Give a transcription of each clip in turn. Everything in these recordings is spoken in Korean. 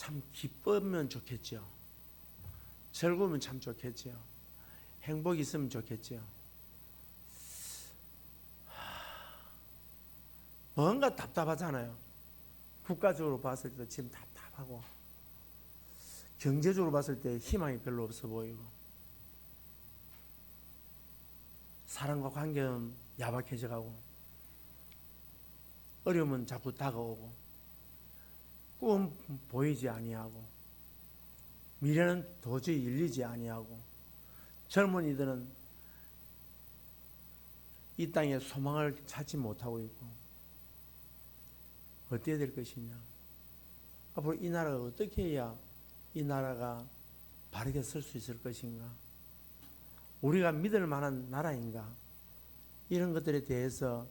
참 기쁘면 좋겠죠. 즐거우면 참 좋겠죠. 행복이 있으면 좋겠죠. 뭔가 답답하잖아요. 국가적으로 봤을 때도 지금 답답하고, 경제적으로 봤을 때 희망이 별로 없어 보이고, 사람과 관계는 야박해져 가고, 어려움은 자꾸 다가오고, 꿈은 보이지 아니하고, 미래는 도저히 열리지 아니하고, 젊은이들은 이 땅에 소망을 찾지 못하고 있고, 어떻게 될 것이냐? 앞으로 이 나라가 어떻게 해야 이 나라가 바르게 설 수 있을 것인가? 우리가 믿을 만한 나라인가? 이런 것들에 대해서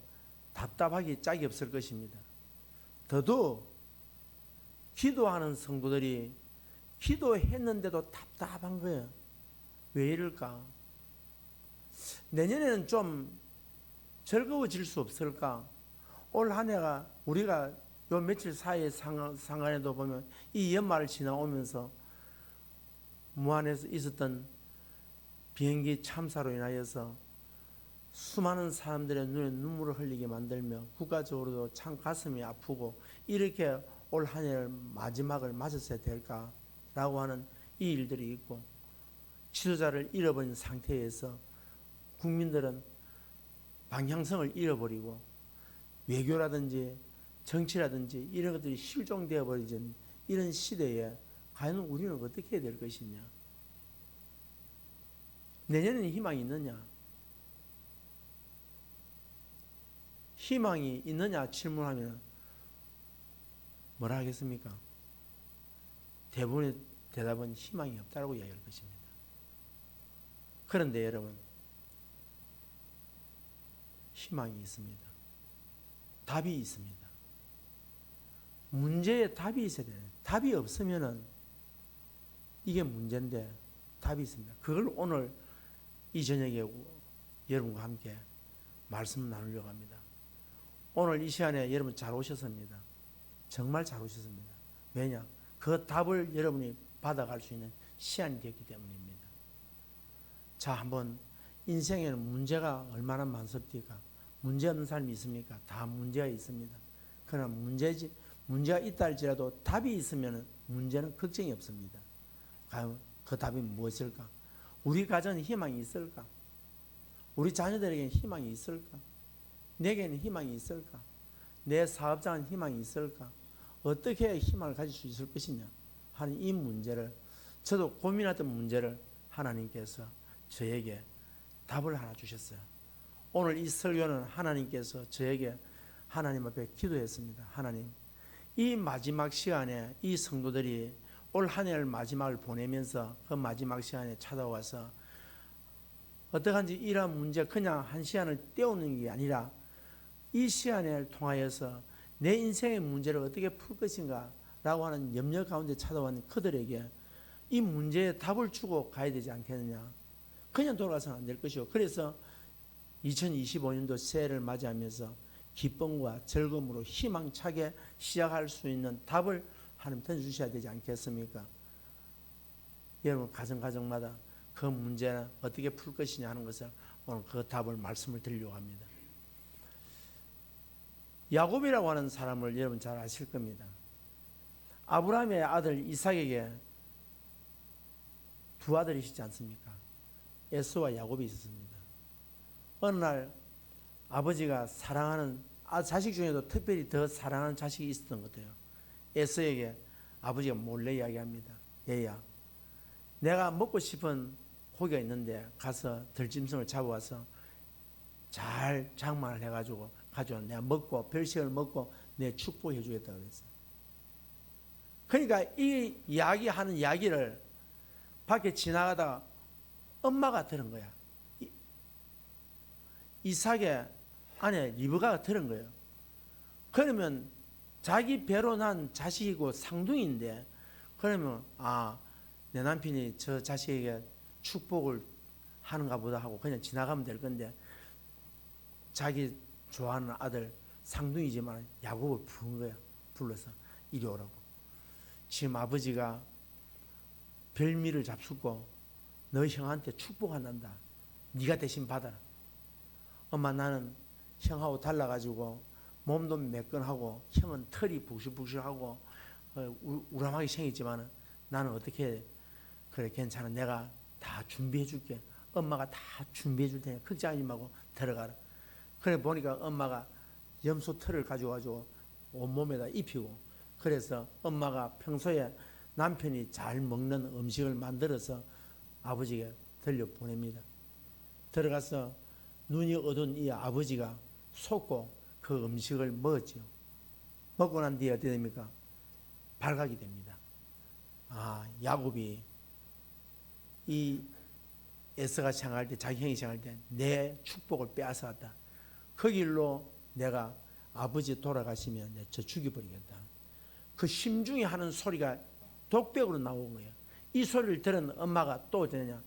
답답하기 짝이 없을 것입니다. 더도 기도하는 성도들이 기도했는데도 답답한 거예요. 왜 이럴까? 내년에는 좀 즐거워질 수 없을까? 올 한 해가 우리가 요 며칠 사이의 상간에도 보면 이 연말을 지나오면서 무안에서 있었던 비행기 참사로 인하여서 수많은 사람들의 눈에 눈물을 흘리게 만들며 국가적으로도 참 가슴이 아프고 이렇게 올 한 해를 마지막을 맞았어야 될까라고 하는 이 일들이 있고 지도자를 잃어버린 상태에서 국민들은 방향성을 잃어버리고 외교라든지 정치라든지 이런 것들이 실종되어 버리는 이런 시대에 과연 우리는 어떻게 해야 될 것이냐? 내년에는 희망이 있느냐? 희망이 있느냐 질문하면 뭐라 하겠습니까? 대부분의 대답은 희망이 없다고 이야기할 것입니다. 그런데 여러분, 희망이 있습니다. 답이 있습니다. 문제에 답이 있어야 돼요. 답이 없으면은 이게 문제인데 답이 있습니다. 그걸 오늘 이 저녁에 여러분과 함께 말씀 나누려고 합니다. 오늘 이 시간에 여러분 잘 오셨습니다. 정말 잘 오셨습니다. 왜냐? 그 답을 여러분이 받아갈 수 있는 시간이 됐기 때문입니다. 자, 한번 인생에는 문제가 얼마나 많습니까? 문제 없는 사람이 있습니까? 다 문제가 있습니다. 그러나 문제가 있다 할지라도 답이 있으면 문제는 걱정이 없습니다. 과연 그 답이 무엇일까? 우리 가정에 희망이 있을까? 우리 자녀들에게는 희망이 있을까? 내게는 희망이 있을까? 내 사업장은 희망이 있을까? 어떻게 해야 희망을 가질 수 있을 것이냐 하는 이 문제를, 저도 고민했던 문제를 하나님께서 저에게 답을 하나 주셨어요. 오늘 이 설교는 하나님께서 저에게 하나님 앞에 기도했습니다. 하나님, 이 마지막 시간에 이 성도들이 올 한 해를 마지막을 보내면서 그 마지막 시간에 찾아와서 어떡한지 이러한 문제 그냥 한 시간을 때우는 게 아니라 이 시간을 통하여서 내 인생의 문제를 어떻게 풀 것인가 라고 하는 염려 가운데 찾아왔는 그들에게 이 문제에 답을 주고 가야 되지 않겠느냐. 그냥 돌아가서는 안 될 것이고, 그래서 2025년도 새해를 맞이하면서 기쁨과 즐거움으로 희망차게 시작할 수 있는 답을 하나님 던져주셔야 되지 않겠습니까? 여러분 가정마다 그 문제는 어떻게 풀 것이냐 하는 것을 오늘 그 답을 말씀을 드리려고 합니다. 야곱이라고 하는 사람을 여러분 잘 아실 겁니다. 아브라함의 아들 이삭에게 두 아들이시지 않습니까? 에서와 야곱이 있었습니다. 어느 날 아버지가 사랑하는 자식 중에도 특별히 더 사랑하는 자식이 있었던 것 같아요. 에서에게 아버지가 몰래 이야기합니다. 얘야, 내가 먹고 싶은 고기가 있는데 가서 들짐승을 잡아와서 잘 장만을 해가지고 가져와 내가 먹고 별식을 먹고 내 축복해 주겠다고 그랬어요. 그러니까 이 이야기하는 이야기를 밖에 지나가다가 엄마가 들은 거야. 이삭의 아내 리브가가 들은 거예요. 그러면 자기 배로 난 자식이고 상둥이인데, 그러면 내 남편이 저 자식에게 축복을 하는가 보다 하고 그냥 지나가면 될 건데, 자기 좋아하는 아들 상둥이지만 야곱을 부른 거야. 불러서 이리 오라고. 지금 아버지가 별미를 잡수고 너 형한테 축복한단다. 네가 대신 받아라. 엄마 나는 형하고 달라가지고 몸도 매끈하고 형은 털이 북실북실하고 우람하게 생겼지만 나는 어떻게 그래 괜찮아. 내가 다 준비해 줄게. 엄마가 다 준비해 줄 테니까 걱정하지 말고 들어가라. 그래 보니까 엄마가 염소 털을 가져가지고 온몸에다 입히고 그래서 엄마가 평소에 남편이 잘 먹는 음식을 만들어서 아버지에게 들려보냅니다. 들어가서 눈이 어두운 이 아버지가 속고 그 음식을 먹었죠. 먹고 난 뒤에 어떻게 됩니까? 발각이 됩니다. 아, 야곱이 이 에서가 생각할 때, 자기 형이 생각할 때 내 축복을 빼앗아갔다. 그 길로 내가 아버지 돌아가시면 저 죽여버리겠다. 그 심중에 하는 소리가 독백으로 나온 거예요. 이 소리를 들은 엄마가 또 어떠냐?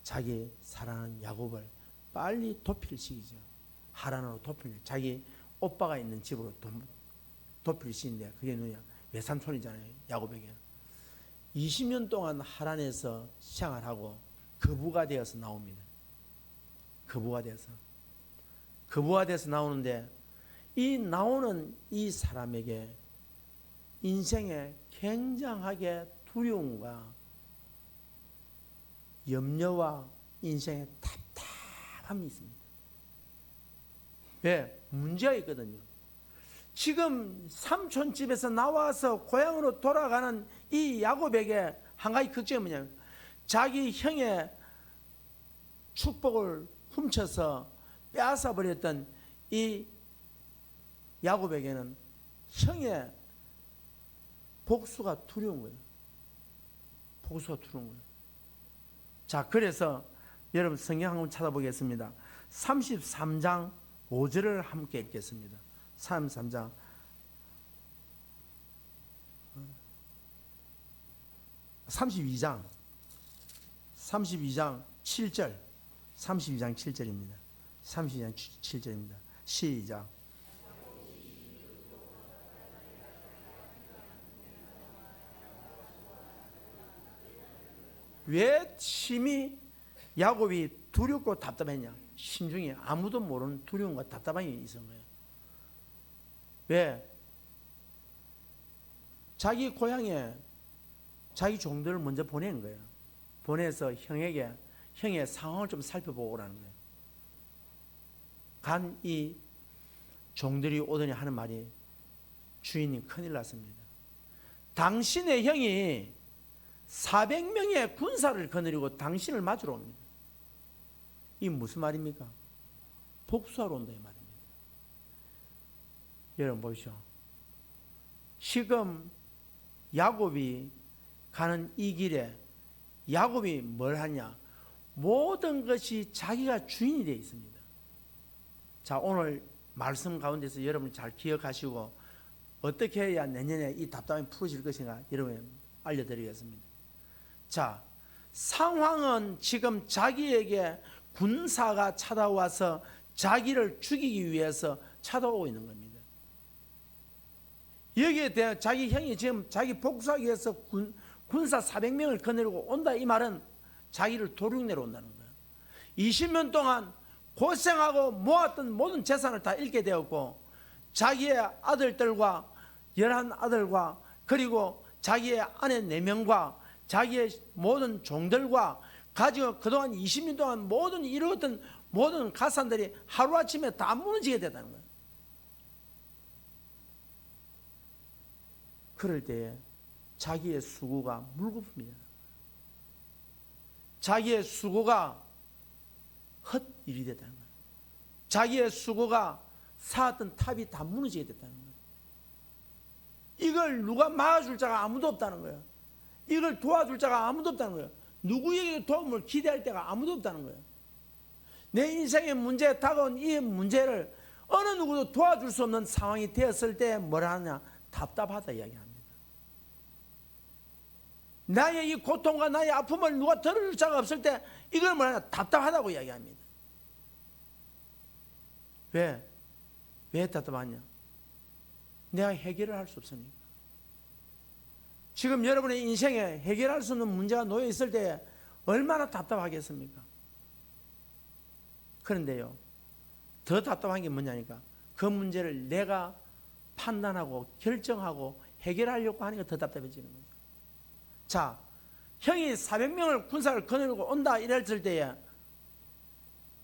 자기 사랑하는 야곱을 빨리 도피를 시키죠. 하란으로 도피를. 자기 오빠가 있는 집으로 도피를 시키는데 그게 누구냐? 외삼촌이잖아요. 야곱에게는. 20년 동안 하란에서 생활하고 거부가 되어서 나옵니다. 거부가 돼서 나오는데 이 나오는 이 사람에게 인생에 굉장하게 두려움과 염려와 인생에 답답함이 있습니다. 왜? 문제가 있거든요. 지금 삼촌 집에서 나와서 고향으로 돌아가는 이 야곱에게 한 가지 걱정이 뭐냐면 자기 형의 축복을 훔쳐서 빼앗아 버렸던 이 야곱에게는 형의 복수가 두려운 거예요. 복수가 두려운 거예요. 자, 그래서 여러분 성경 한번 찾아보겠습니다. 33장 5절을 함께 읽겠습니다. 33장 32장 7절 32장 7절입니다. 32장 7절입니다. 시작. 왜 심히 야곱이 두렵고 답답했냐? 심중에 아무도 모르는 두려움과 답답함이 있었던 거예요. 왜? 자기 고향에 자기 종들을 먼저 보낸 거예요. 보내서 형에게 형의 상황을 좀 살펴보고 오라는 거예요. 간 이 종들이 오더니 하는 말이 주인님 큰일 났습니다. 당신의 형이 400명의 군사를 거느리고 당신을 맞으러 옵니다. 이 무슨 말입니까? 복수하러 온다 이 말입니다. 여러분 보십시오. 지금 야곱이 가는 이 길에 야곱이 뭘 하냐? 모든 것이 자기가 주인이 되어 있습니다. 자, 오늘 말씀 가운데서 여러분 잘 기억하시고 어떻게 해야 내년에 이 답답함이 풀어질 것인가 여러분 알려드리겠습니다. 자, 상황은 지금 자기에게 군사가 찾아와서 자기를 죽이기 위해서 찾아오고 있는 겁니다. 여기에 대한 자기 형이 지금 자기 복수하기 위해서 군사 400명을 거느리고 온다 이 말은 자기를 도륙내러 온다는 거예요. 20년 동안 고생하고 모았던 모든 재산을 다 잃게 되었고 자기의 아들들과 11아들과 그리고 자기의 아내 4명과 자기의 모든 종들과 가지고 그동안 20년 동안 모든 이루었던 모든 가산들이 하루아침에 다 무너지게 됐다는 거예요. 그럴 때에 자기의 수고가 물거품이다. 자기의 수고가 헛일이 됐다는 거예요. 자기의 수고가 쌓았던 탑이 다 무너지게 됐다는 거예요. 이걸 누가 막아줄 자가 아무도 없다는 거예요. 이걸 도와줄 자가 아무도 없다는 거예요. 누구에게 도움을 기대할 때가 아무도 없다는 거예요. 내 인생의 문제에 다가온 이 문제를 어느 누구도 도와줄 수 없는 상황이 되었을 때 뭐라 하냐? 답답하다 이야기합니다. 나의 이 고통과 나의 아픔을 누가 들어줄 자가 없을 때 이걸 뭐라 하냐? 답답하다고 이야기합니다. 왜? 왜 답답하냐? 내가 해결을 할 수 없으니까. 지금 여러분의 인생에 해결할 수 없는 문제가 놓여 있을 때 얼마나 답답하겠습니까? 그런데요, 더 답답한 게 뭐냐니까 그 문제를 내가 판단하고 결정하고 해결하려고 하는 게 더 답답해지는 거죠. 자, 형이 400명을 군사를 거느리고 온다 이랬을 때에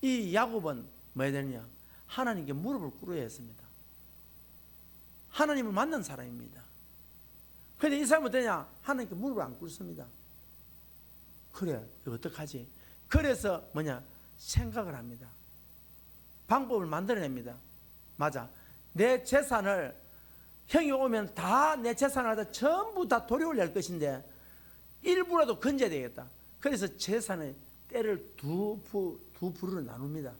이 야곱은 뭐 해야 되느냐? 하나님께 무릎을 꿇어야 했습니다. 하나님을 만난 사람입니다. 그런데 이 사람은 어떠냐? 하나님께 무릎을 안 꿇습니다. 그래, 이거 어떡하지? 그래서 뭐냐? 생각을 합니다. 방법을 만들어냅니다. 맞아. 내 재산을 형이 오면 다 내 재산을 다 전부 다 돌려올릴 것인데 일부라도 건져야 되겠다. 그래서 재산의 떼를 두 부로 나눕니다.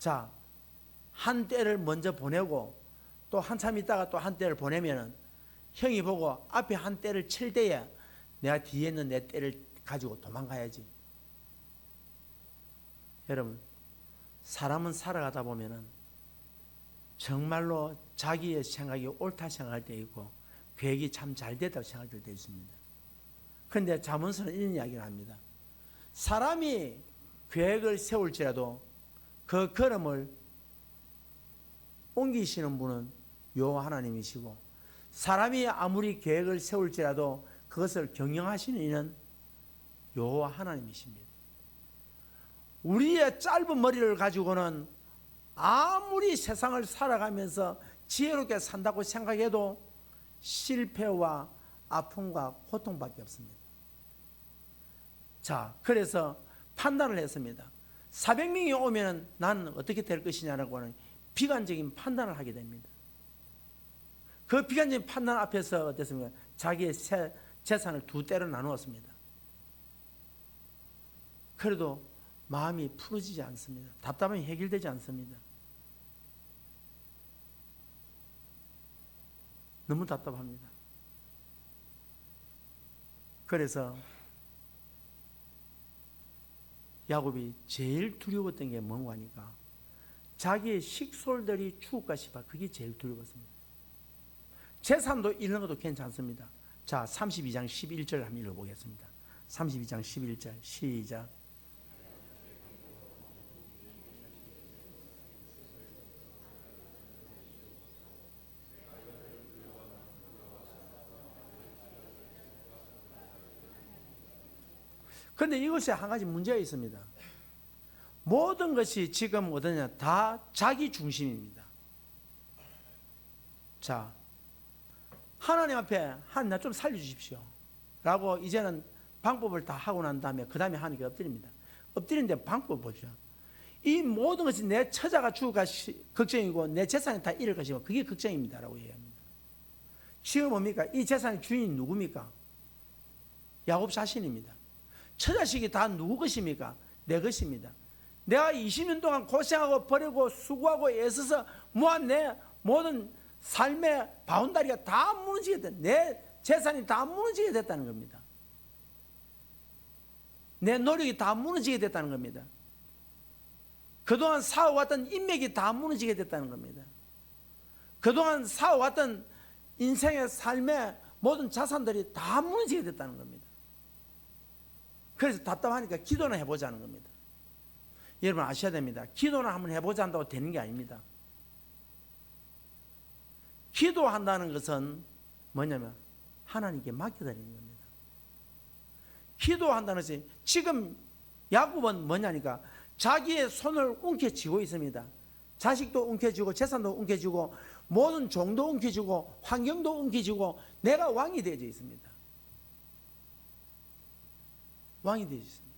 자, 한 떼를 먼저 보내고 또 한참 있다가 또 한 떼를 보내면은 형이 보고 앞에 한 떼를 칠 때에 내가 뒤에 있는 내 떼를 가지고 도망가야지. 여러분, 사람은 살아가다 보면은 정말로 자기의 생각이 옳다 생각할 때 있고 계획이 참 잘 됐다고 생각할 때 있습니다. 그런데 잠언서는 이런 이야기를 합니다. 사람이 계획을 세울지라도 그 걸음을 옮기시는 분은 여호와 하나님이시고 사람이 아무리 계획을 세울지라도 그것을 경영하시는 이는 여호와 하나님이십니다. 우리의 짧은 머리를 가지고는 아무리 세상을 살아가면서 지혜롭게 산다고 생각해도 실패와 아픔과 고통밖에 없습니다. 자, 그래서 판단을 했습니다. 400명이 오면 나는 어떻게 될 것이냐라고 하는 비관적인 판단을 하게 됩니다. 그 비관적인 판단 앞에서 어땠습니까? 자기의 재산을 두 떼로 나누었습니다. 그래도 마음이 풀어지지 않습니다. 답답함이 해결되지 않습니다. 너무 답답합니다. 그래서 야곱이 제일 두려웠던 게 뭔가 하니까 자기의 식솔들이 죽을까 싶어. 그게 제일 두려웠습니다. 재산도 잃는 것도 괜찮습니다. 자, 32장 11절 한번 읽어보겠습니다. 32장 11절 시작. 그런데 이것에 한 가지 문제가 있습니다. 모든 것이 지금 어떠냐? 다 자기 중심입니다. 자, 하나님 앞에 하나님 나 좀 살려주십시오 라고 이제는 방법을 다 하고 난 다음에 그 다음에 하나님께 엎드립니다. 엎드리는데 방법을 보십시오. 이 모든 것이 내 처자가 죽을까 걱정이고 내 재산이 다 잃을 것이고 그게 걱정입니다 라고 얘기합니다. 지금 뭡니까? 이 재산의 주인이 누굽니까? 야곱 자신입니다. 처자식이 다 누구 것입니까? 내 것입니다. 내가 20년 동안 고생하고 버리고 수고하고 애써서 모한 내 모든 삶의 바운다리가 다 무너지게 됐다. 내 재산이 다 무너지게 됐다는 겁니다. 내 노력이 다 무너지게 됐다는 겁니다. 그동안 쌓아왔던 인맥이 다 무너지게 됐다는 겁니다. 그동안 쌓아왔던 인생의 삶의 모든 자산들이 다 무너지게 됐다는 겁니다. 그래서 답답하니까 기도나 해보자는 겁니다. 여러분 아셔야 됩니다. 기도나 한번 해보자 한다고 되는 게 아닙니다. 기도한다는 것은 뭐냐면 하나님께 맡겨드리는 겁니다. 기도한다는 것이 지금 야곱은 뭐냐니까 자기의 손을 움켜쥐고 있습니다. 자식도 움켜쥐고 재산도 움켜쥐고 모든 종도 움켜쥐고 환경도 움켜쥐고 내가 왕이 되어져 있습니다. 왕이 되어져 있습니다.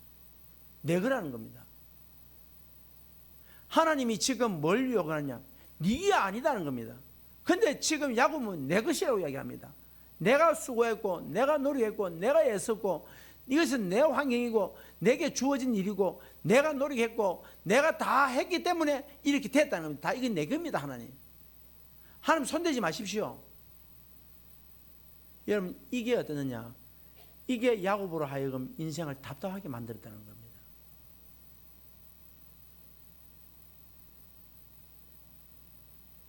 내 거라는 겁니다. 하나님이 지금 뭘 요구하느냐? 네게 아니다는 겁니다. 근데 지금 야곱은 내 것이라고 이야기합니다. 내가 수고했고 내가 노력했고 내가 애썼고 이것은 내 환경이고 내게 주어진 일이고 내가 노력했고 내가 다 했기 때문에 이렇게 됐다는 겁니다. 다 이건 내 겁니다. 하나님 손대지 마십시오. 여러분 이게 어떠느냐? 이게 야곱으로 하여금 인생을 답답하게 만들었다는 겁니다.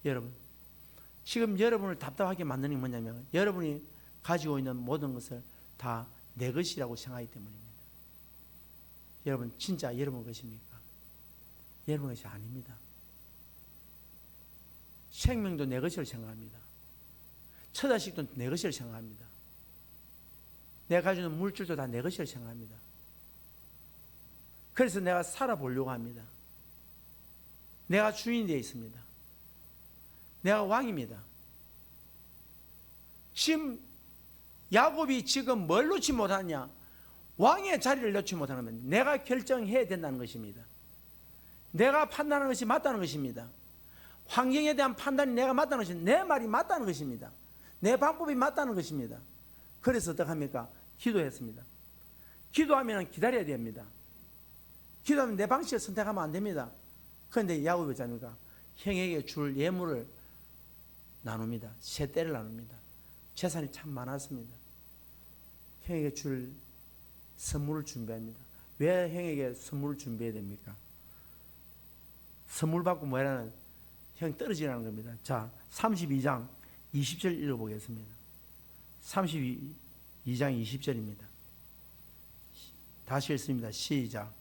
여러분 지금 여러분을 답답하게 만드는 게 뭐냐면 여러분이 가지고 있는 모든 것을 다 내 것이라고 생각하기 때문입니다. 여러분, 진짜 여러분 것입니까? 여러분 것이 아닙니다. 생명도 내 것이라고 생각합니다. 처자식도 내 것이라고 생각합니다. 내가 가지고 있는 물질도 다 내 것이라고 생각합니다. 그래서 내가 살아보려고 합니다. 내가 주인이 되어 있습니다. 내가 왕입니다. 지금 야곱이 지금 뭘 놓지 못하냐? 왕의 자리를 놓지 못하는 겁니다. 내가 결정해야 된다는 것입니다. 내가 판단하는 것이 맞다는 것입니다. 환경에 대한 판단이 내가 맞다는 것입니다. 내 말이 맞다는 것입니다. 내 방법이 맞다는 것입니다. 그래서 어떡합니까? 기도했습니다. 기도하면 기다려야 됩니다. 기도하면 내 방식을 선택하면 안 됩니다. 그런데 야곱이 어떻습니까? 형에게 줄 예물을 나눕니다. 세 떼를 나눕니다. 재산이 참 많았습니다. 형에게 줄 선물을 준비합니다. 왜 형에게 선물을 준비해야 됩니까? 선물 받고 뭐라는 형 떨어지라는 겁니다. 자, 32장 20절 읽어보겠습니다. 32장 20절입니다. 다시 읽습니다. 시작.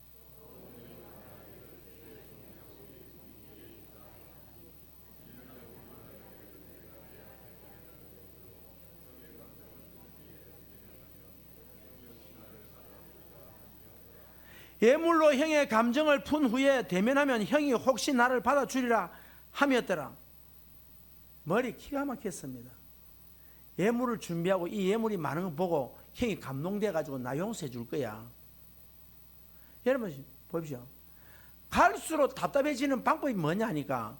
예물로 형의 감정을 푼 후에 대면하면 형이 혹시 나를 받아주리라 함이었더라. 머리 기가 막혔습니다. 예물을 준비하고 이 예물이 많은 거 보고 형이 감동돼 가지고 나 용서해 줄 거야. 여러분 보십시오. 갈수록 답답해지는 방법이 뭐냐 하니까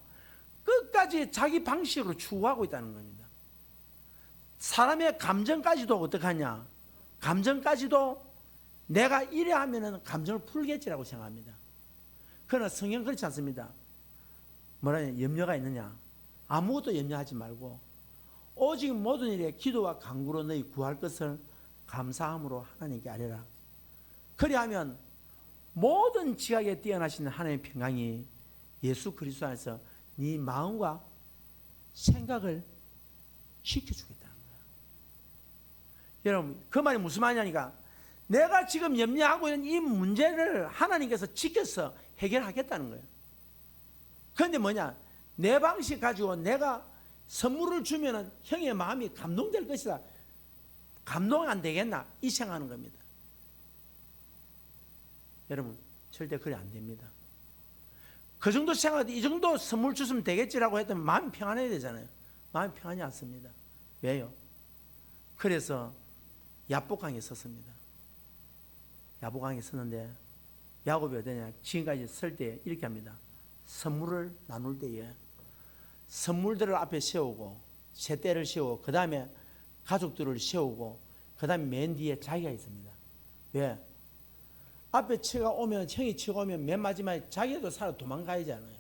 끝까지 자기 방식으로 추구하고 있다는 겁니다. 사람의 감정까지도 어떡하냐? 감정까지도 내가 이래 하면은 감정을 풀겠지라고 생각합니다. 그러나 성경 그렇지 않습니다. 뭐라냐? 염려가 있느냐? 아무것도 염려하지 말고 오직 모든 일에 기도와 간구로 너희 구할 것을 감사함으로 하나님께 아뢰라. 그리하면 모든 지각에 뛰어나신 하나님의 평강이 예수 그리스도 안에서 네 마음과 생각을 지켜주겠다는 거야. 여러분, 그 말이 무슨 말이냐니까 내가 지금 염려하고 있는 이 문제를 하나님께서 지켜서 해결하겠다는 거예요. 그런데 뭐냐? 내 방식 가지고 내가 선물을 주면은 형의 마음이 감동될 것이다. 감동 안 되겠나? 이 생각하는 겁니다. 여러분, 절대 그래 안 됩니다. 그 정도 생각해도 이 정도 선물 줬으면 되겠지라고 했더니 마음이 평안해야 되잖아요. 마음이 평안하지 않습니다. 왜요? 그래서 야복강에 섰습니다. 야복강에 섰는데 야곱이 어떠냐? 지금까지 설 때 이렇게 합니다. 선물을 나눌 때에 선물들을 앞에 세우고 세 떼를 세우고 그 다음에 가족들을 세우고 그 다음에 맨 뒤에 자기가 있습니다. 왜? 앞에 치가 오면 형이 치가 오면 맨 마지막에 자기도 살아 도망가야지 않아요.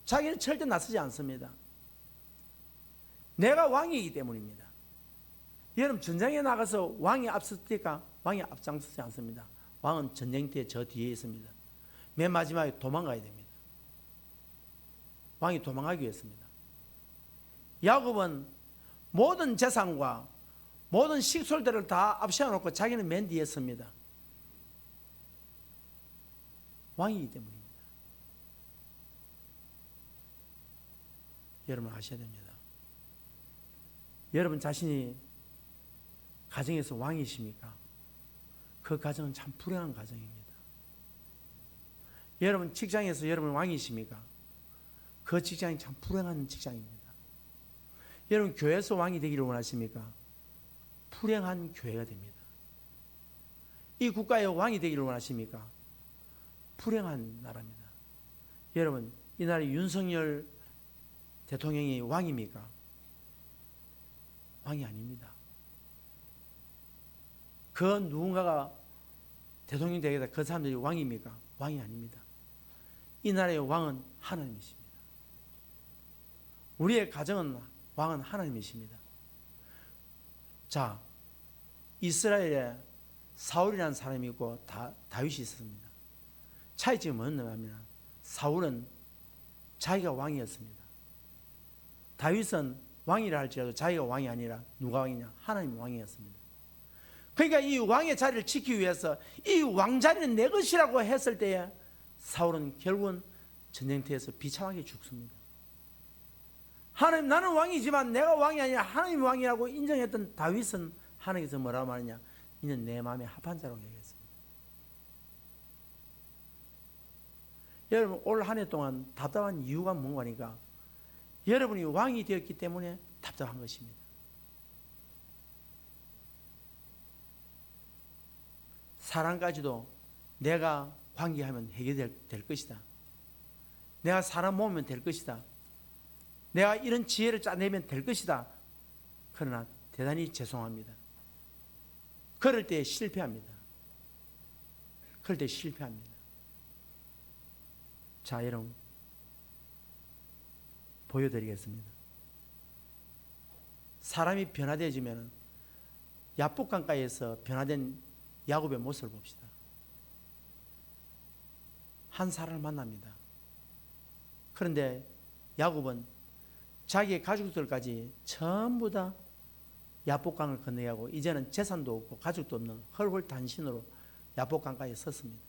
자기는 절대 나서지 않습니다. 내가 왕이기 때문입니다. 여러분 전쟁에 나가서 왕이 앞섰니까 왕이 앞장서지 않습니다. 왕은 전쟁터에 저 뒤에 있습니다. 맨 마지막에 도망가야 됩니다. 왕이 도망가기 위해서입니다. 야곱은 모든 재산과 모든 식솔들을 다 앞세워놓고 자기는 맨 뒤에 섭니다. 왕이기 때문입니다. 여러분 아셔야 됩니다. 여러분 자신이 가정에서 왕이십니까? 그 가정은 참 불행한 가정입니다. 여러분 직장에서 여러분 왕이십니까? 그 직장이 참 불행한 직장입니다. 여러분 교회에서 왕이 되기를 원하십니까? 불행한 교회가 됩니다. 이 국가의 왕이 되기를 원하십니까? 불행한 나라입니다. 여러분 이 나라의 윤석열 대통령이 왕입니까? 왕이 아닙니다. 그 누군가가 대통령이 되겠다 그 사람들이 왕입니까? 왕이 아닙니다. 이 나라의 왕은 하나님이십니다. 우리의 가정은 왕은 하나님이십니다. 자, 이스라엘에 사울이라는 사람이 있고 다윗이 있었습니다. 차이점이 뭐냐면 사울은 자기가 왕이었습니다. 다윗은 왕이라 할지라도 자기가 왕이 아니라 누가 왕이냐? 하나님이 왕이었습니다. 그러니까 이 왕의 자리를 지키기 위해서 이 왕자리는 내 것이라고 했을 때에 사울은 결국은 전쟁터에서 비참하게 죽습니다. 하나님, 나는 왕이지만 내가 왕이 아니라 하나님이 왕이라고 인정했던 다윗은 하나님께서 뭐라고 말하냐? 이는 내 마음에 합한 자라고 얘기했습니다. 여러분, 올 한 해 동안 답답한 이유가 뭔가니까 여러분이 왕이 되었기 때문에 답답한 것입니다. 사람까지도 내가 관계하면 해결될 것이다. 내가 사람 모으면 될 것이다. 내가 이런 지혜를 짜내면 될 것이다. 그러나 대단히 죄송합니다. 그럴 때 실패합니다. 그럴 때 실패합니다. 자, 여러분 보여드리겠습니다. 사람이 변화되어지면 야복강가에서 변화된 야곱의 모습을 봅시다. 한 사람을 만납니다. 그런데 야곱은 자기의 가족들까지 전부 다 야복강을 건너게 하고 이제는 재산도 없고 가족도 없는 헐헐단신으로 야복강가에 섰습니다.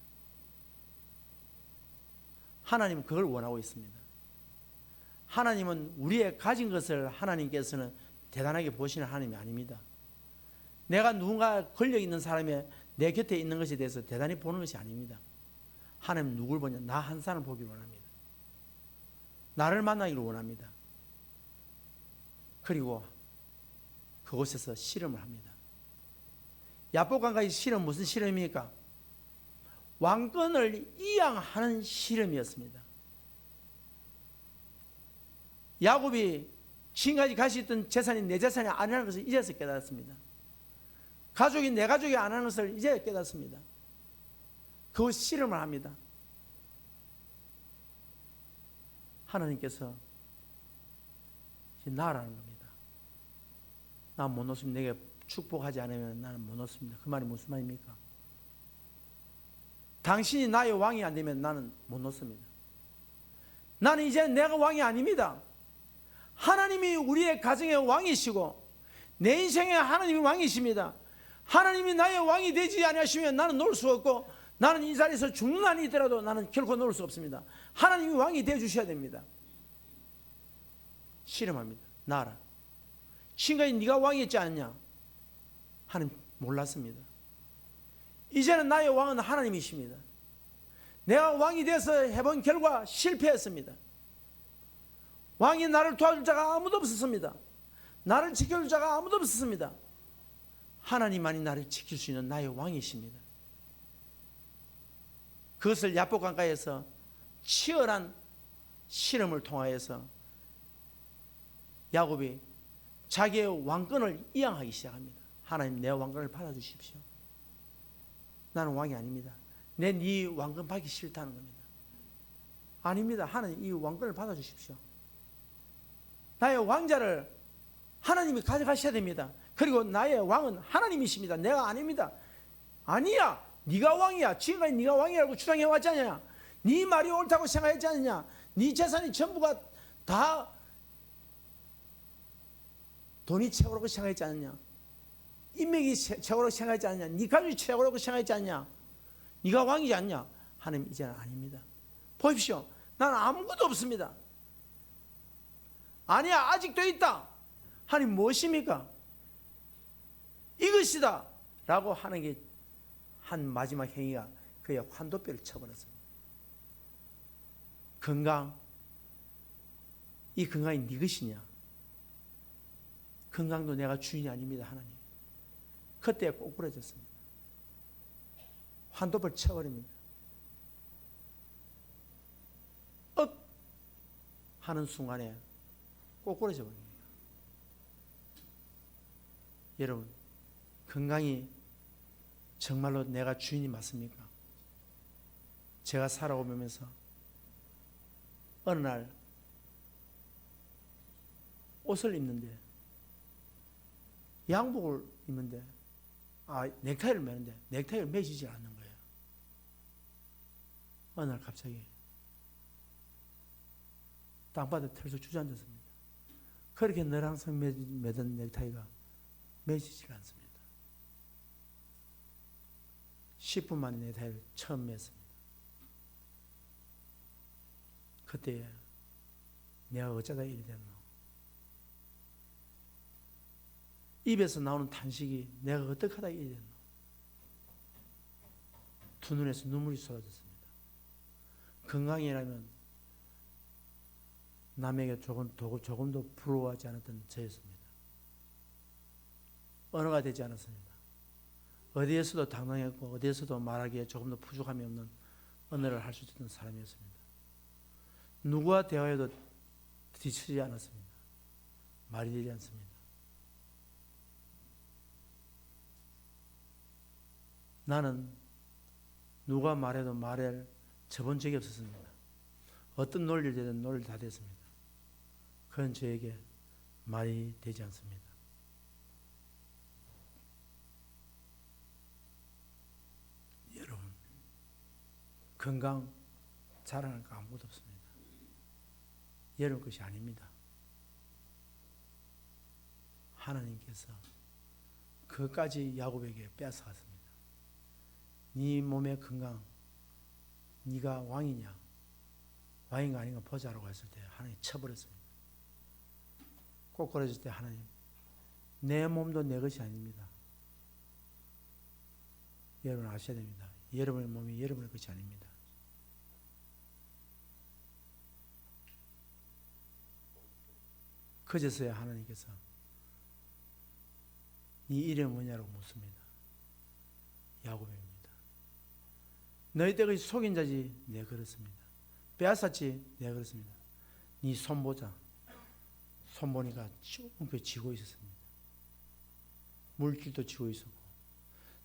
하나님은 그걸 원하고 있습니다. 하나님은 우리의 가진 것을 하나님께서는 대단하게 보시는 하나님이 아닙니다. 내가 누군가 권력 있는 사람의 내 곁에 있는 것에 대해서 대단히 보는 것이 아닙니다. 하나님은 누굴 보냐? 나 한 사람 보기를 원합니다. 나를 만나기를 원합니다. 그리고 그곳에서 실험을 합니다. 야복강가의 실험, 무슨 실험입니까? 왕권을 이양하는 실험이었습니다. 야곱이 지금까지 가지고 있던 재산이 내 재산이 아니라는 것을 이제서 깨달았습니다. 가족이 내 가족이 아니라는 것을 이제 깨닫습니다. 그 실험을 합니다. 하나님께서 이제 나라는 겁니다. 나 못 놓습니다. 내게 축복하지 않으면 나는 못 놓습니다. 그 말이 무슨 말입니까? 당신이 나의 왕이 안 되면 나는 못 놓습니다. 나는 이제 내가 왕이 아닙니다. 하나님이 우리의 가정의 왕이시고 내 인생의 하나님이 왕이십니다. 하나님이 나의 왕이 되지 않으시면 나는 놓을 수 없고 나는 이 자리에서 죽는 한이 있더라도 나는 결코 놓을 수 없습니다. 하나님이 왕이 되어 주셔야 됩니다. 실험합니다. 나라. 지금까지 네가 왕이었지 않냐? 하나님 몰랐습니다. 이제는 나의 왕은 하나님이십니다. 내가 왕이 돼서 해본 결과 실패했습니다. 왕이 나를 도와줄 자가 아무도 없었습니다. 나를 지켜줄 자가 아무도 없었습니다. 하나님만이 나를 지킬 수 있는 나의 왕이십니다. 그것을 야복강가에서 치열한 실험을 통하여서 야곱이 자기의 왕권을 이양하기 시작합니다. 하나님, 내 왕권을 받아주십시오. 나는 왕이 아닙니다. 내 네 왕권 받기 싫다는 겁니다. 아닙니다. 하나님, 이 왕권을 받아주십시오. 나의 왕자를 하나님이 가져가셔야 됩니다. 그리고 나의 왕은 하나님이십니다. 내가 아닙니다. 아니야, 네가 왕이야. 지금까지 네가 왕이라고 주장해왔지 않냐? 네 말이 옳다고 생각했지 않느냐? 네 재산이 전부가 다 돈이 최고라고 생각했지 않느냐? 인맥이 최고라고 생각했지 않느냐? 네 가족이 최고라고 생각했지 않느냐? 네가 왕이지 않냐? 하나님, 이제는 아닙니다. 보십시오. 나는 아무것도 없습니다. 아니야, 아직도 있다. 하나님, 무엇입니까? 이것이다 라고 하는 게 한 마지막 행위가 그의 환도뼈를 쳐버렸습니다. 건강, 이 건강이 네 것이냐? 건강도 내가 주인이 아닙니다. 하나님. 그때 꼬꾸라졌습니다. 환도뼈를 쳐버립니다. 업 하는 순간에 꼬꾸라져 버립니다. 여러분, 건강이 정말로 내가 주인이 맞습니까? 제가 살아오면서 어느 날 옷을 입는데, 양복을 입는데, 넥타이를 매는데 넥타이를 매지지 않는 거예요. 어느 날 갑자기 땅바닥에 털서 주저앉았습니다. 그렇게 늘 항상 매던 넥타이가 매지지가 않습니다. 10분 만에 넥타이를 처음 맸습니다. 그때 내가 어쩌다 이리 됐노? 입에서 나오는 탄식이 내가 어떻게 하다 이리 됐노? 두 눈에서 눈물이 쏟아졌습니다. 건강이라면 남에게 조금도 부러워하지 않았던 저였습니다. 언어가 되지 않았습니다. 어디에서도 당당했고 어디에서도 말하기에 조금도 부족함이 없는 언어를 할 수 있던 사람이었습니다. 누구와 대화해도 뒤처지지 않았습니다. 말이 되지 않습니다. 나는 누가 말해도 말을 접은 적이 없었습니다. 어떤 논리를 되든 논리를 다 됐습니다. 그건 저에게 말이 되지 않습니다. 여러분, 건강 자랑할 거 아무것도 없습니다. 여러분 것이 아닙니다. 하나님께서 그것까지 야곱에게 뺏어갔습니다. 네 몸의 건강, 네가 왕이냐 왕인가 아닌가 보자라고 했을 때 하나님이 쳐버렸습니다. 꼬꾸라질 때 하나님, 내 몸도 내 것이 아닙니다. 여러분 아셔야 됩니다. 여러분의 몸이 여러분의 것이 아닙니다. 그제서야 하나님께서 네 이름이 뭐냐고 묻습니다. 야곱입니다. 너희 때가 속인 자지 내가 그렇습니다. 빼앗았지 내가 그렇습니다. 네 손 보자. 손 보니까 조금 쥐고 있었습니다. 물길도 쥐고 있었고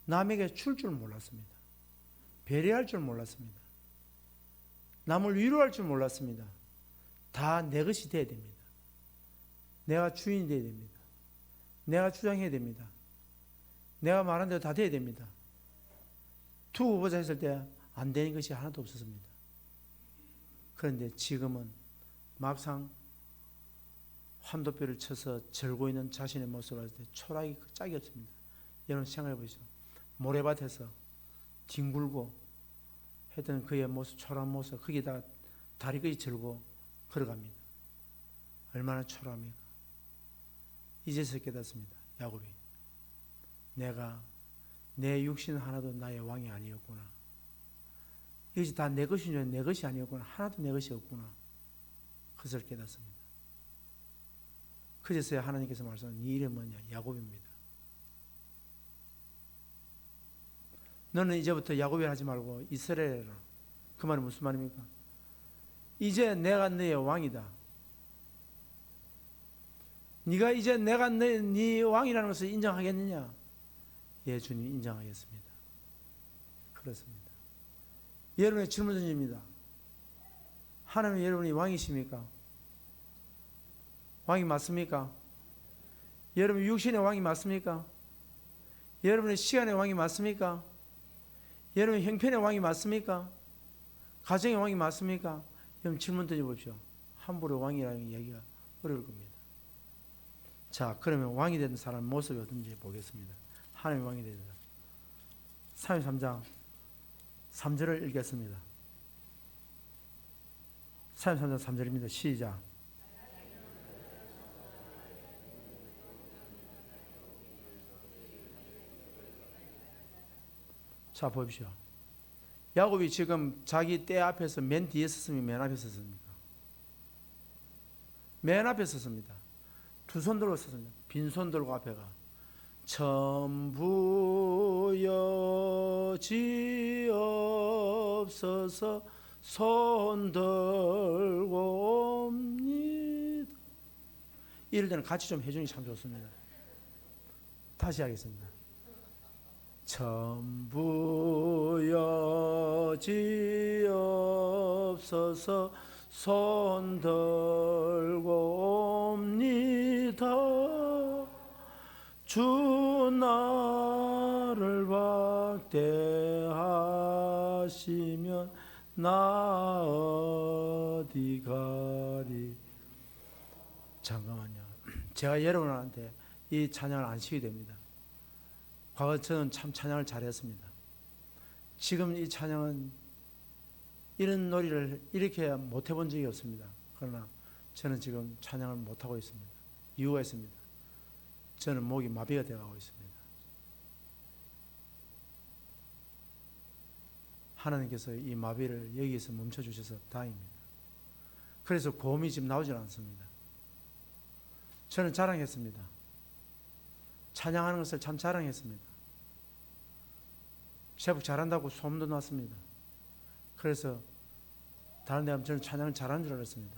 남에게 줄 줄 몰랐습니다. 배려할 줄 몰랐습니다. 남을 위로할 줄 몰랐습니다. 다 내 것이 돼야 됩니다. 내가 주인이 돼야 됩니다. 내가 주장해야 됩니다. 내가 말한 대로 다 돼야 됩니다. 두고 보자 했을 때 안 되는 것이 하나도 없었습니다. 그런데 지금은 막상 환도뼈를 쳐서 절고 있는 자신의 모습을 봤을 때 초라하기 짝이 없습니다. 여러분 생각해 보시죠. 모래밭에서 뒹굴고 했던 그의 모습, 초라한 모습, 거기다가 다리까지 절고 걸어갑니다. 얼마나 초라합니까? 이제서 깨닫습니다. 야곱이 내가 내 육신 하나도 나의 왕이 아니었구나. 이것이 다 내 것인 줄 내 것이 아니었구나. 하나도 내 것이 없구나. 그것을 깨닫습니다. 그제서야 하나님께서 말씀하신 네 이름은 뭐냐? 야곱입니다. 너는 이제부터 야곱이라 하지 말고 이스라엘이라. 그 말은 무슨 말입니까? 이제 내가 너의 왕이다. 네가 이제 내가 네 왕이라는 것을 인정하겠느냐? 예, 주님 인정하겠습니다. 그렇습니다. 여러분의 질문 던집니다. 하나님 여러분이 왕이십니까? 왕이 맞습니까? 여러분 육신의 왕이 맞습니까? 여러분의 시간의 왕이 맞습니까? 여러분의 형편의 왕이 맞습니까? 가정의 왕이 맞습니까? 여러분 질문 던져보십시오. 함부로 왕이라는 얘기가 어려울 겁니다. 자, 그러면 왕이 된 사람 모습이 어떤지 보겠습니다. 하나님 왕이 되다. 33장 3절을 읽겠습니다. 33장 3절입니다. 시작. 자, 보십시오. 야곱이 지금 자기 때 앞에서 맨 뒤에 섰습니까? 맨 앞에 섰습니까? 맨 앞에 섰습니다. 두 손 들고 섰습니다. 빈손 들고 앞에가 전부 여지없어서 손 들고 옵니다. 이럴 때는 같이 좀 해주는 게 참 좋습니다. 다시 하겠습니다. 전부 여지없어서 손 들고 옵니다. 주 나를 박대하시면 나 어디 가리. 잠깐만요. 제가 여러분한테 이 찬양을 안 시게 됩니다. 과거 저는 참 찬양을 잘했습니다. 지금 이 찬양은 이런 놀이를 이렇게 못 해본 적이 없습니다. 그러나 저는 지금 찬양을 못하고 있습니다. 이유가 있습니다. 저는 목이 마비가 되어가고 있습니다. 하나님께서 이 마비를 여기에서 멈춰주셔서 다행입니다. 그래서 고음이 지금 나오질 않습니다. 저는 자랑했습니다. 찬양하는 것을 참 자랑했습니다. 제법 잘한다고 소문도 났습니다. 그래서 다른 데 가면 저는 찬양을 잘하는 줄 알았습니다.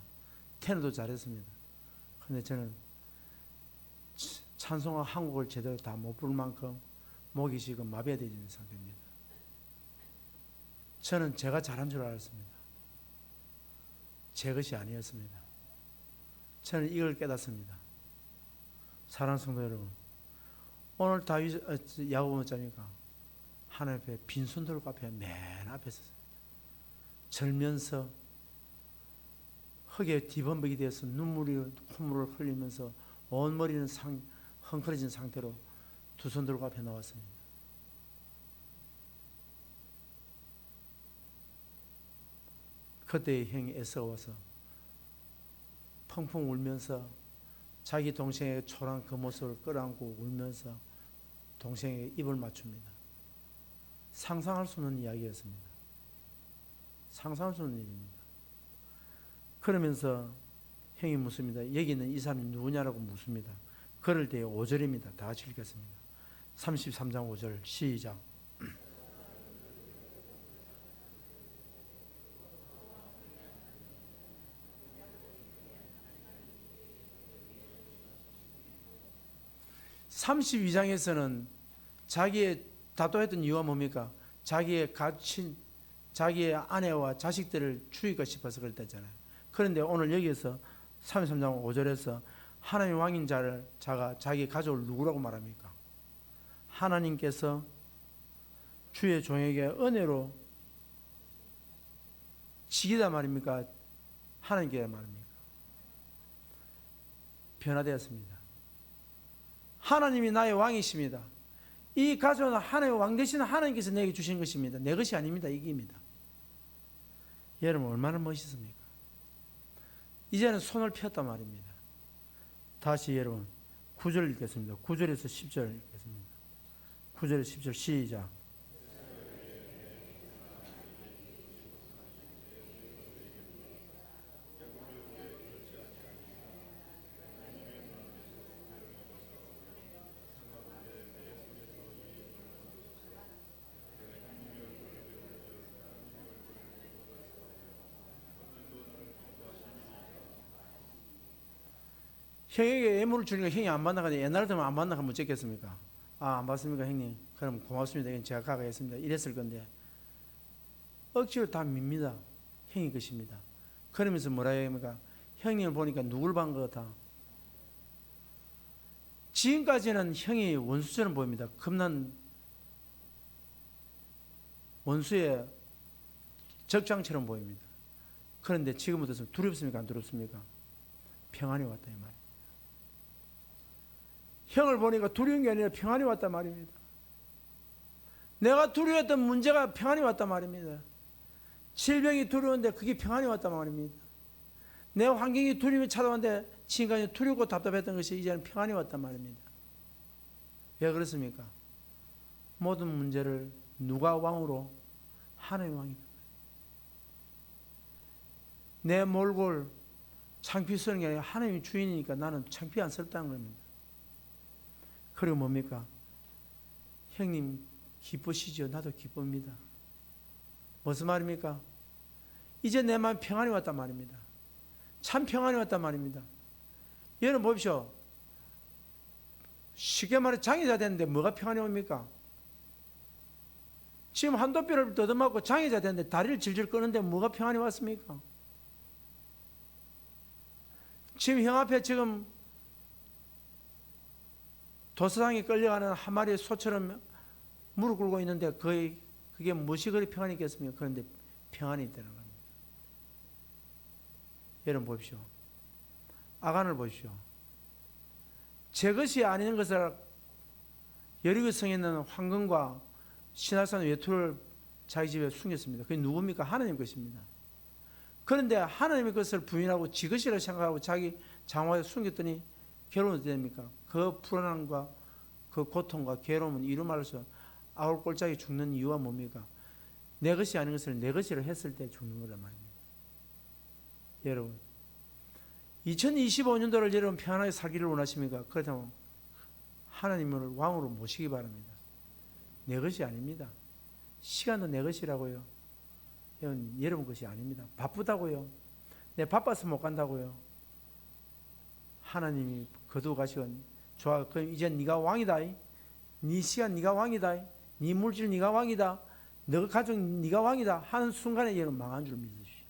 테너도 잘했습니다. 그런데 저는 찬송과 한 곡을 제대로 다 못 부를 만큼 목이 지금 마비가 되어 있는 상태입니다. 저는 제가 잘한 줄 알았습니다. 제 것이 아니었습니다. 저는 이걸 깨닫습니다. 사랑하는 성도 여러분, 오늘 다윗 야고보 자니까 하나님 앞에 빈손 들고 앞에 맨 앞에 섰습니다. 절면서 흙에 뒤범벅이 되어서 콧물을 흘리면서 온 머리는 헝클어진 상태로 두 손 들고 앞에 나왔습니다. 그때 형이 애써와서 펑펑 울면서 자기 동생의 초라한 그 모습을 끌어안고 울면서 동생에게 입을 맞춥니다. 상상할 수 없는 이야기였습니다. 상상할 수 없는 일입니다. 그러면서 형이 묻습니다. 여기 있는 이 사람이 누구냐라고 묻습니다. 그럴 때 5절입니다. 다 같이 읽겠습니다. 33장 5절 시작. (32장에서는) 자기의 다투했던 이유가 뭡니까? 자기의 아내와 자식들을 죽일까 싶어서 그랬다잖아요. 그런데 오늘 여기에서 33장 5절에서 하나님 왕인 자가 자기 가족을 누구라고 말합니까? 하나님께서 주의 종에게 은혜로 지기다 말입니까? 하나님께 말입니까? 변화되었습니다. 하나님이 나의 왕이십니다. 이 가족은 하나님의 왕 되신 하나님께서 내게 주신 것입니다. 내 것이 아닙니다. 이깁니다. 여러분 얼마나 멋있습니까? 이제는 손을 폈단 말입니다. 다시 여러분 9절 읽겠습니다. 9절에서 10절 읽겠습니다. 9절에서 10절 시작. 형에게 예물을 주니까 형이 안 만나가지고 옛날 같으면 안 만나가면 어쩌겠습니까? 아, 안 받습니까 형님? 그럼 고맙습니다. 이건 제가 가겠습니다. 이랬을 건데 억지로 다 밉니다. 형이 것입니다. 그러면서 뭐라 합니까? 형님을 보니까 누굴 본 것 같아? 지금까지는 형이 원수처럼 보입니다. 겁난 원수의 적장처럼 보입니다. 그런데 지금부터 두렵습니까? 안 두렵습니까? 평안이 왔다 이 말입니다. 형을 보니까 두려운 게 아니라 평안이 왔단 말입니다. 내가 두려웠던 문제가 평안이 왔단 말입니다. 질병이 두려운데 그게 평안이 왔단 말입니다. 내 환경이 두려움이 찾아왔는데 지금까지 두렵고 답답했던 것이 이제는 평안이 왔단 말입니다. 왜 그렇습니까? 모든 문제를 누가 왕으로? 하나님 왕이다. 내 몰골 창피 쓰는 게 아니라 하나님이 주인이니까 나는 창피 안 썼다는 겁니다. 그리고 뭡니까? 형님 기쁘시죠? 나도 기쁩니다. 무슨 말입니까? 이제 내 마음 평안이 왔단 말입니다. 참 평안이 왔단 말입니다. 여러분 보십시오. 쉽게 말해 장애자 됐는데 뭐가 평안이 옵니까? 지금 한도 뼈를 더듬었고 장애자 됐는데 다리를 질질 끄는데 뭐가 평안이 왔습니까? 지금 형 앞에 지금 도서장에 끌려가는 한 마리의 소처럼 무릎 꿇고 있는데 그게 무엇이 그리 평안이 있겠습니까? 그런데 평안이 있다는 겁니다. 여러분 보십시오. 아간을 보십시오. 제 것이 아닌 것을 여리고성에 있는 황금과 신화산 외투를 자기 집에 숨겼습니다. 그게 누굽니까? 하나님 것입니다. 그런데 하나님의 것을 부인하고 지 것이라고 생각하고 자기 장화에 숨겼더니 결론은 어떻게 됩니까? 그 불안함과 그 고통과 괴로움은 이루 말해서 아울 꼴짝이 죽는 이유가 뭡니까? 내 것이 아닌 것을 내 것이라 했을 때 죽는 거란 말입니다. 여러분, 2025년도를 여러분 평안하게 살기를 원하십니까? 그렇다면 하나님을 왕으로 모시기 바랍니다. 내 것이 아닙니다. 시간도 내 것이라고요. 여러분 것이 아닙니다. 바쁘다고요. 내 바빠서 못 간다고요. 하나님이 거두어 가시건 좋아. 그럼 이제 네가 왕이다. 네 시간 네가 왕이다. 네 물질 네가 왕이다. 너 가정 네가 왕이다 하는 순간에 여러분 망한 줄 믿으십시오.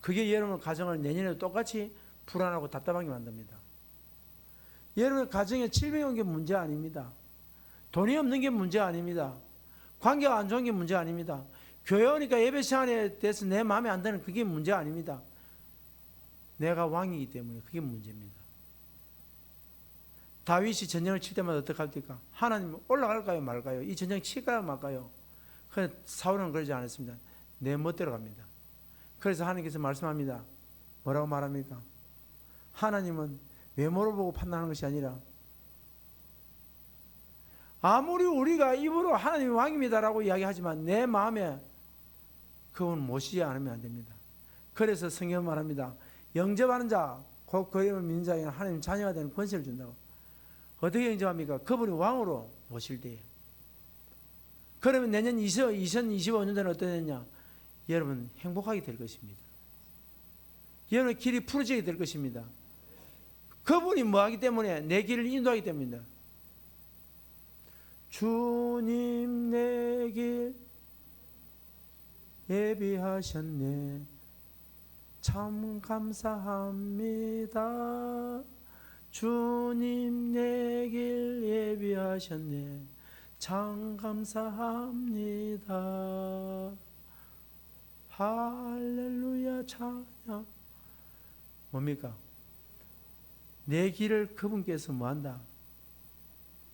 그게 여러분 가정을 내년에도 똑같이 불안하고 답답하게 만듭니다. 여러분 가정에 질병이 온 게 문제 아닙니다. 돈이 없는 게 문제 아닙니다. 관계가 안 좋은 게 문제 아닙니다. 교회 오니까 예배 시간에 대해서 내 마음에 안 드는 그게 문제 아닙니다. 내가 왕이기 때문에 그게 문제입니다. 다윗이 전쟁을 칠 때마다 어떻게 합니까? 하나님 올라갈까요 말까요? 이 전쟁 칠까요 말까요? 그런데 사울은 그러지 않았습니다. 내 멋대로 갑니다. 그래서 하나님께서 말씀합니다. 뭐라고 말합니까? 하나님은 외모를 보고 판단하는 것이 아니라 아무리 우리가 입으로 하나님이 왕입니다라고 이야기하지만 내 마음에 그건 모시지 않으면 안 됩니다. 그래서 성경은 말합니다. 영접하는 자, 곧 그 이름을 믿는 자에게는 하나님 자녀가 되는 권세를 준다고. 어떻게 영접합니까? 그분이 왕으로 모실 때에. 그러면 내년 2025년도는 어떠냐? 여러분 행복하게 될 것입니다. 여러분의 길이 푸르지게 될 것입니다. 그분이 뭐하기 때문에? 내 길을 인도하기 때문입니다. 주님 내 길 예비하셨네. 참 감사합니다. 주님 내 길 예비하셨네. 참 감사합니다. 할렐루야 찬양. 뭡니까? 내 길을 그분께서 뭐한다?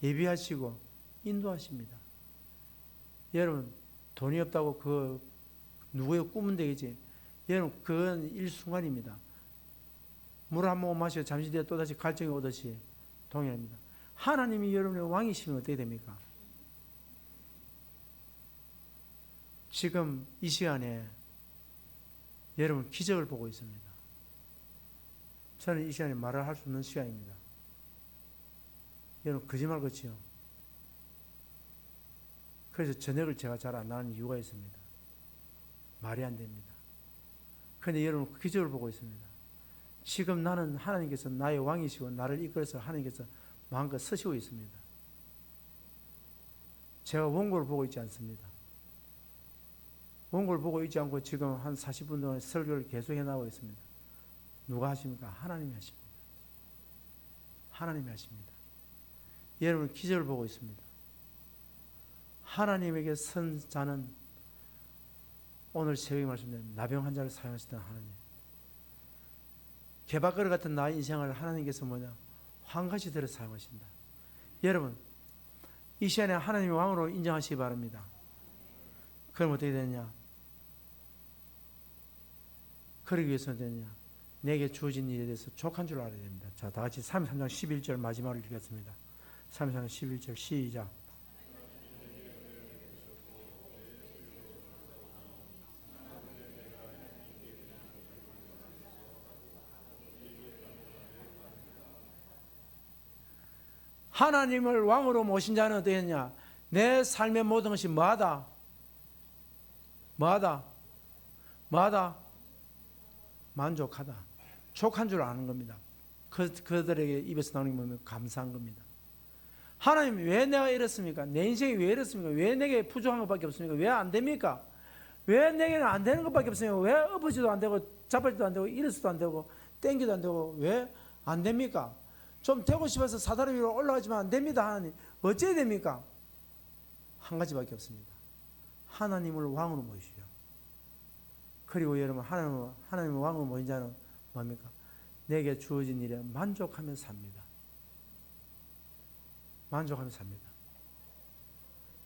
예비하시고 인도하십니다. 여러분 돈이 없다고 그 누구의 꿈은 되겠지. 여러분 그건 일순간입니다. 물 한 모금 마시고 잠시 뒤에 또다시 갈증이 오듯이 동일합니다. 하나님이 여러분의 왕이시면 어떻게 됩니까? 지금 이 시간에 여러분 기적을 보고 있습니다. 저는 이 시간에 말을 할 수 없는 시간입니다. 여러분 거짓말 같지요? 그래서 저녁을 제가 잘 안 나가는 이유가 있습니다. 말이 안 됩니다. 그런데 여러분 기적을 보고 있습니다. 지금 나는 하나님께서 나의 왕이시고 나를 이끌어서 하나님께서 마음껏 쓰시고 있습니다. 제가 원고를 보고 있지 않습니다. 원고를 보고 있지 않고 지금 한 40분 동안 설교를 계속 해나가고 있습니다. 누가 하십니까? 하나님이 하십니다. 하나님이 하십니다. 여러분 기적을 보고 있습니다. 하나님에게 선 자는 오늘 새벽에 말씀드린 나병 환자를 사용하시던 하나님. 개박거리 같은 나의 인생을 하나님께서 뭐냐? 황같이 들어 사용하신다. 여러분 이 시간에 하나님의 왕으로 인정하시기 바랍니다. 그럼 어떻게 되느냐? 그러기 위해서는 되느냐? 내게 주어진 일에 대해서 족한 줄 알아야 됩니다. 자, 다 같이 33장 11절 마지막으로 읽겠습니다. 33장 11절 시작. 하나님을 왕으로 모신 자는 어떻게 했냐? 내 삶의 모든 것이 뭐하다? 뭐하다? 뭐하다? 만족하다. 족한 줄 아는 겁니다. 그들에게 입에서 나오는 게 뭐냐면 감사한 겁니다. 하나님 왜 내가 이렇습니까? 내 인생이 왜 이렇습니까? 왜 내게 부족한 것밖에 없습니까? 왜 안 됩니까? 왜 내게는 안 되는 것밖에 없습니까? 왜 엎어지도 안 되고 자빠지도 안 되고 일어서도 안 되고 땡기도 안 되고 왜 안 됩니까? 좀 되고 싶어서 사다리 위로 올라가지만 안 됩니다. 하나님 어찌해야 됩니까? 한 가지밖에 없습니다. 하나님을 왕으로 모시죠. 그리고 여러분 하나님을 왕으로 모신 자는 뭡니까? 내게 주어진 일에 만족하며 삽니다. 만족하며 삽니다.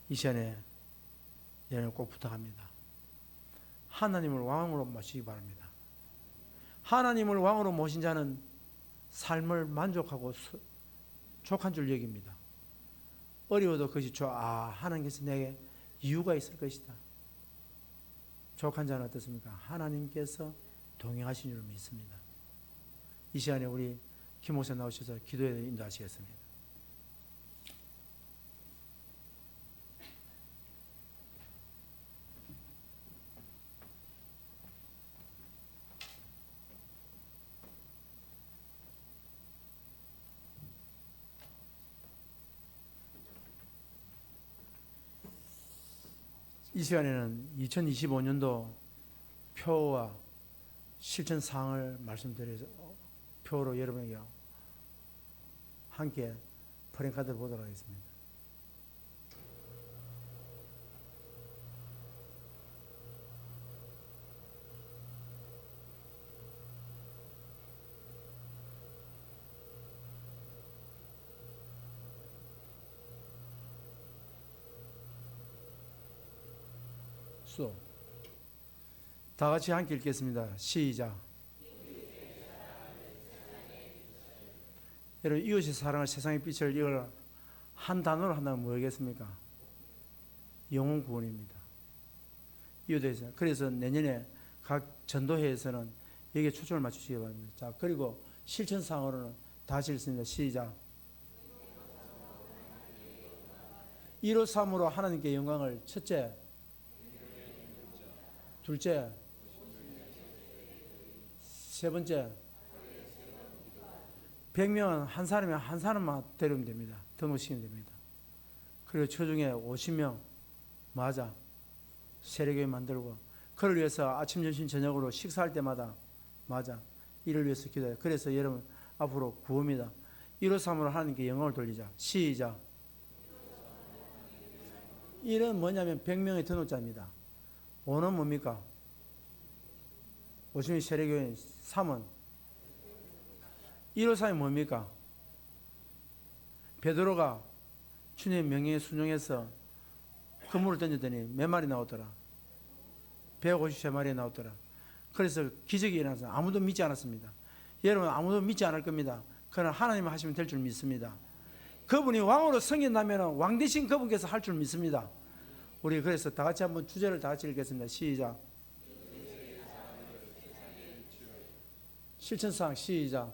이 시간에 여러분 꼭 부탁합니다. 하나님을 왕으로 모시기 바랍니다. 하나님을 왕으로 모신 자는 삶을 만족하고 족한 줄 여깁니다. 어려워도 그것이 하나님께서 내게 이유가 있을 것이다. 족한 자는 어떻습니까? 하나님께서 동행하신 줄 믿습니다. 이 시간에 우리 김 목사 나오셔서 기도에 인도하시겠습니다. 이 시간에는 2025년도 표와 실천 사항을 말씀드려서 표로 여러분에게 함께 프랭카드를 보도록 하겠습니다. 다 같이 함께 읽겠습니다. 시작. 여러분, 이웃의 사랑을 세상의 빛을 이걸 한 단어로 한다면 뭐겠습니까? 영혼 구원입니다. 이웃에서. 그래서 내년에 각 전도회에서는 여기에 초점을 맞추시기 바랍니다. 자, 그리고 실천상으로는 다 같이 읽습니다. 시작. 1호 3으로 하나님께 영광을 첫째, 둘째, 세 번째, 100명은 한 사람이 한 사람만 데리면 됩니다. 등록시키면 됩니다. 그리고 초중에 50명, 맞아, 세례교회 만들고, 그를 위해서 아침, 점심, 저녁으로 식사할 때마다, 맞아, 이를 위해서 기도해요. 그래서 여러분 앞으로 구호입니다. 1호 3으로 하나님께 영광을 돌리자. 시작. 1은 뭐냐면 100명의 등록자입니다. 5는 뭡니까? 50명 세례교회. 3은 1호 3이 뭡니까? 베드로가 주님의 명령에 순종해서 그물을 던졌더니 몇 마리 나오더라? 153마리 나오더라. 그래서 기적이 일어나서 아무도 믿지 않았습니다. 여러분 아무도 믿지 않을 겁니다. 그러나 하나님 하시면 될 줄 믿습니다. 그분이 왕으로 승인하면 왕 대신 그분께서 할 줄 믿습니다. 우리 그래서 다 같이 한번 주제를 다 같이 읽겠습니다. 시작. 실천사항 시작.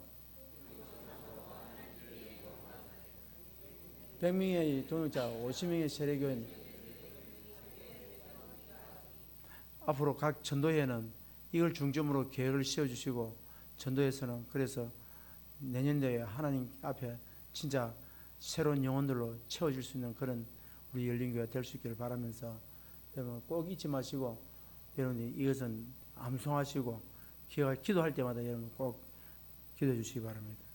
100명의 동역자, 50명의 세례교인. 앞으로 각 전도회는 이걸 중점으로 계획을 세워주시고, 전도회에서는 그래서 내년도에 하나님 앞에 진짜 새로운 영혼들로 채워질 수 있는 그런 우리 열린교회가 될 수 있기를 바라면서, 여러분 꼭 잊지 마시고, 여러분이 이것은 암송하시고 기도할 때마다 여러분 꼭 기도해 주시기 바랍니다.